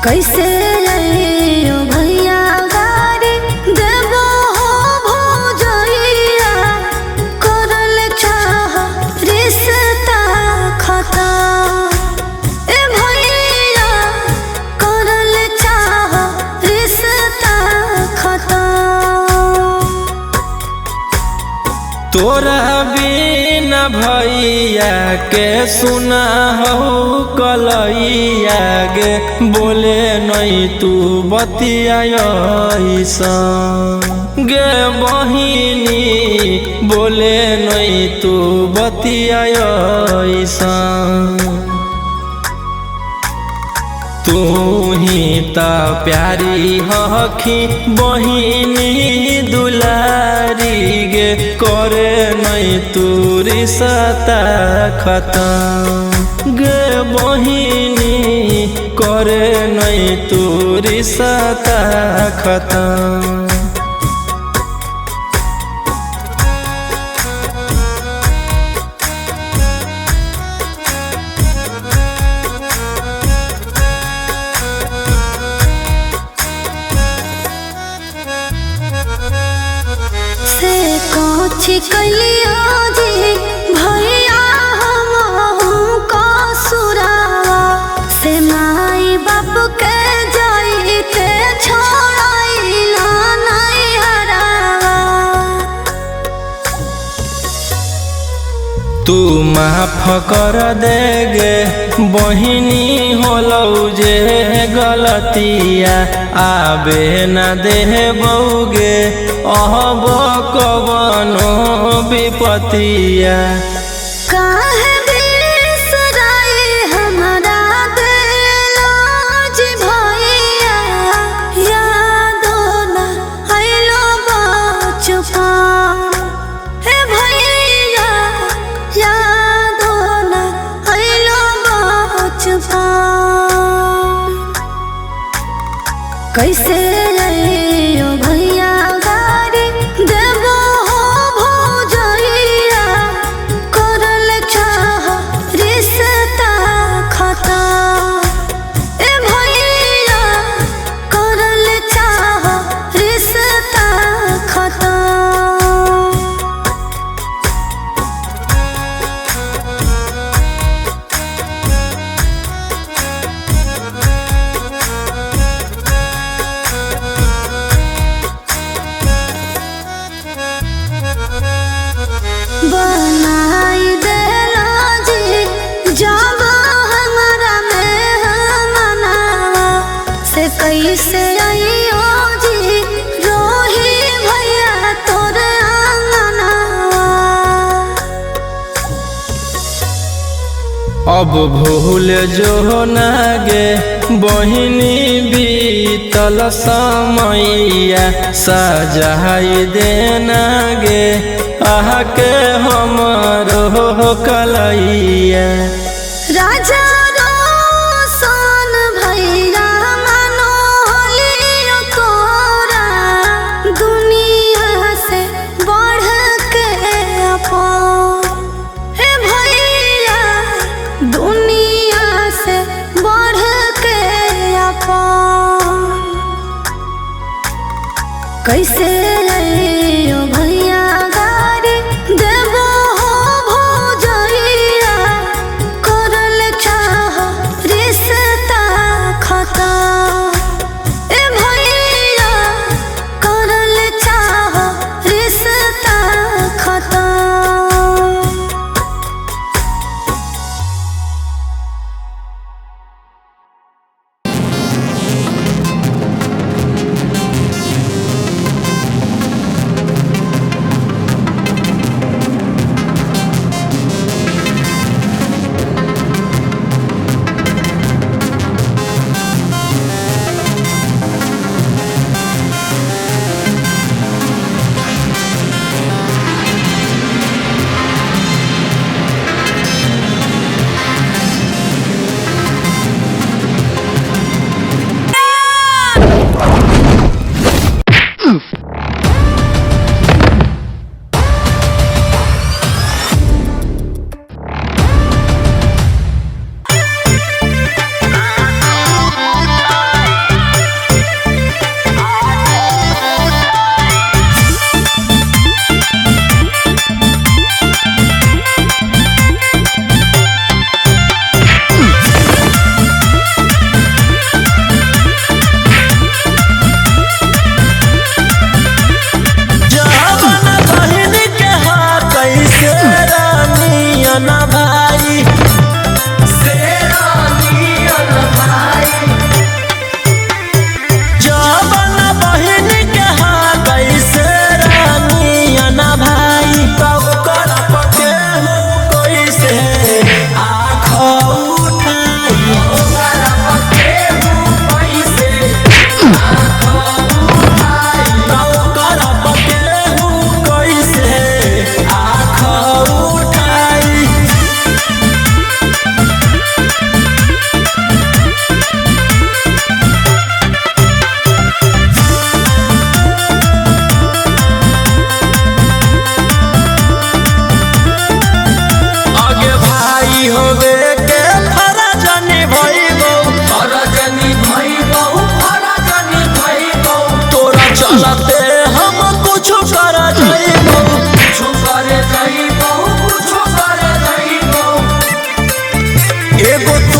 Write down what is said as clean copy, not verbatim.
कैसे अइयो भैया गारी देबो हो भौजैया करल चाह रिश्ता खता ए भैया करल चाह रिश्ता खता। तोरा बिना भैया के सुना हो कलैया गे बोले नहीं तू बतियाइसा गे बहिनी बोले नहीं तू बतियाइसा। तू ही ता प्यारी हखी बहिनी दुलारी गे करे नहीं तू रिश्ता खत्म गे बहिनी करे नहीं तू रिश्ता खत्म। से कछि कलिया जी भैया हमको सुरावा से माई बाप के जाइते छोड़ाइला नहीं हरावा। तू माफ कर देगे बहिनी होलौ जे गलतिया आबे न देबौगे अहब कवनो विपतिया। काहे बिसराई हमरा देलो जी भैया यादो न आइलो बचपन हे भैया यादो न आइलो बचपन। कैसे अइयो भैया गारी देबो हो भौजैया करल चाह रिश्ता खता ए भैया करल चाह रिश्ता खता। बनाई देला जी जब हमरा में मनावा से कैसे अइयो जी रोही भैया तोर आंगनावा। अब भूल जो ना गे बहिनी बीतल समैया सजाई देना गे आके हमरो कलैया। राजा रोशन भैया मानो लियो तोरा दुनिया से बढ़ के अपन हे भैया दुनिया से बढ़ के अपन। कैसे अइयो भैया गारी देबो हो भौजैया करल चाह रिश्ता खता ए भैया करल चाह रिश्ता खता। एगो